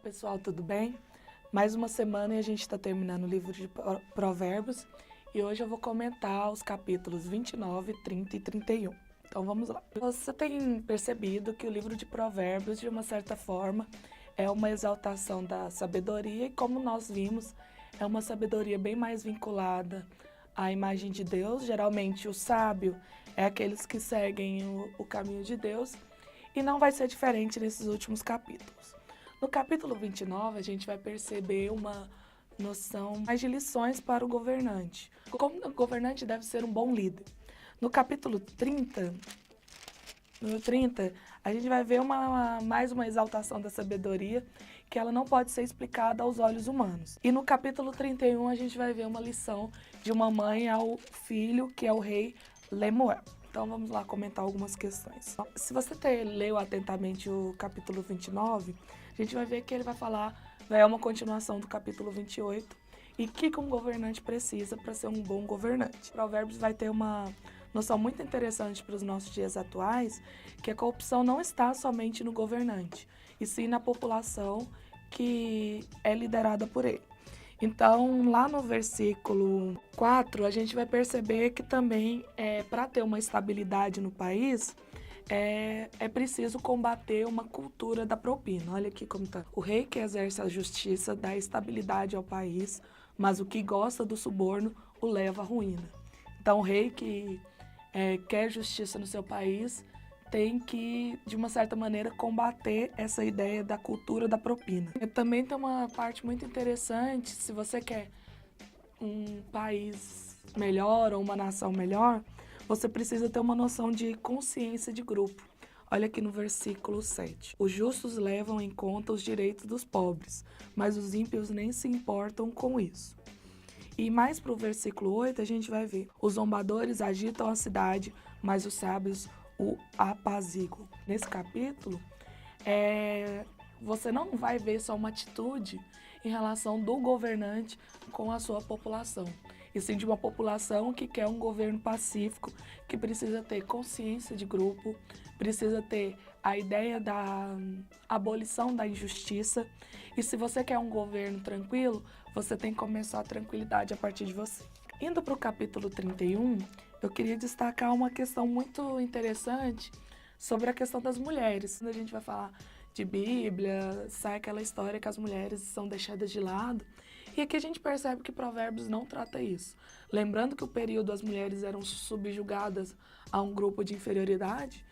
pessoal, tudo bem? Mais uma semana e a gente está terminando o livro de Provérbios e hoje eu vou comentar os capítulos 29, 30 e 31. Então vamos lá. Você tem percebido que o livro de Provérbios, de uma certa forma, é uma exaltação da sabedoria e, como nós vimos, é uma sabedoria bem mais vinculada à imagem de Deus. Geralmente o sábio é aqueles que seguem o caminho de Deus e não vai ser diferente nesses últimos capítulos. No capítulo 29, a gente vai perceber uma noção mais de lições para o governante. Como o governante deve ser um bom líder. No capítulo 30, a gente vai ver mais uma exaltação da sabedoria, que ela não pode ser explicada aos olhos humanos. E no capítulo 31, a gente vai ver uma lição de uma mãe ao filho, que é o rei Lemuel. Então vamos lá comentar algumas questões. Se você leu atentamente o capítulo 29, a gente vai ver que ele vai falar, é uma continuação do capítulo 28, e o que um governante precisa para ser um bom governante. Provérbios vai ter uma noção muito interessante para os nossos dias atuais, que a corrupção não está somente no governante, e sim na população que é liderada por ele. Então, lá no versículo 4, a gente vai perceber que também, para ter uma estabilidade no país, é preciso combater uma cultura da propina. Olha aqui como está. O rei que exerce a justiça dá estabilidade ao país, mas o que gosta do suborno o leva à ruína. Então, o rei que quer justiça no seu país tem que, de uma certa maneira, combater essa ideia da cultura da propina. Também tem uma parte muito interessante, se você quer um país melhor ou uma nação melhor, você precisa ter uma noção de consciência de grupo. Olha aqui no versículo 7. Os justos levam em conta os direitos dos pobres, mas os ímpios nem se importam com isso. E mais para o versículo 8 a gente vai ver. Os zombadores agitam a cidade, mas os sábios o apaziguam. Nesse capítulo, você não vai ver só uma atitude em relação do governante com a sua população, e sim de uma população que quer um governo pacífico, que precisa ter consciência de grupo, precisa ter a ideia da abolição da injustiça. E se você quer um governo tranquilo, você tem que começar a tranquilidade a partir de você. Indo para o capítulo 31, eu queria destacar uma questão muito interessante sobre a questão das mulheres. Quando a gente vai falar de Bíblia, sai aquela história que as mulheres são deixadas de lado. E aqui a gente percebe que Provérbios não trata isso. Lembrando que o período as mulheres eram subjugadas a um grupo de inferioridade,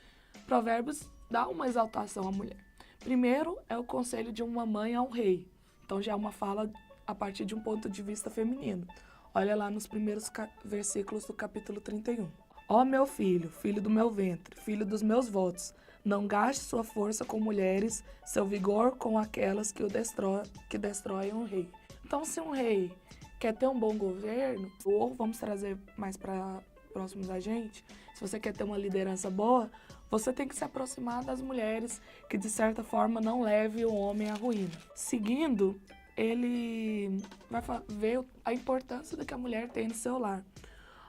Provérbios dá uma exaltação à mulher. Primeiro é o conselho de uma mãe a um rei. Então já é uma fala a partir de um ponto de vista feminino. Olha lá nos primeiros versículos do capítulo 31. Ó meu filho, filho do meu ventre, filho dos meus votos, não gaste sua força com mulheres, seu vigor com aquelas que destroem um rei. Então, se um rei quer ter um bom governo, ou vamos trazer mais para próximos a gente, se você quer ter uma liderança boa, você tem que se aproximar das mulheres que, de certa forma, não leve o homem à ruína. Seguindo, ele vai ver a importância do que a mulher tem no seu lar.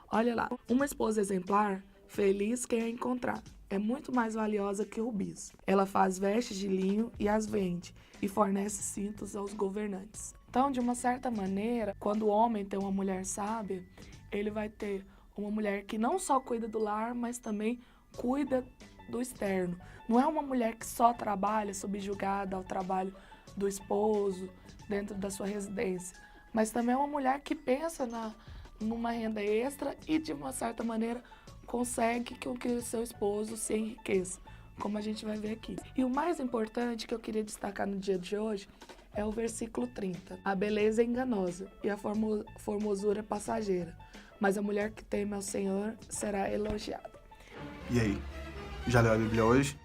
Olha lá, uma esposa exemplar, feliz quem a encontrar, é muito mais valiosa que rubis. Ela faz vestes de linho e as vende, e fornece cintos aos governantes. Então, de uma certa maneira, quando o homem tem uma mulher sábia, ele vai ter uma mulher que não só cuida do lar, mas também cuida do externo. Não é uma mulher que só trabalha subjugada ao trabalho do esposo, dentro da sua residência, mas também é uma mulher que pensa numa renda extra e, de uma certa maneira, consegue que o seu esposo se enriqueça, como a gente vai ver aqui. E o mais importante que eu queria destacar no dia de hoje é o versículo 30. A beleza é enganosa e a formosura é passageira, mas a mulher que teme ao Senhor será elogiada. E aí, já leu a Bíblia hoje?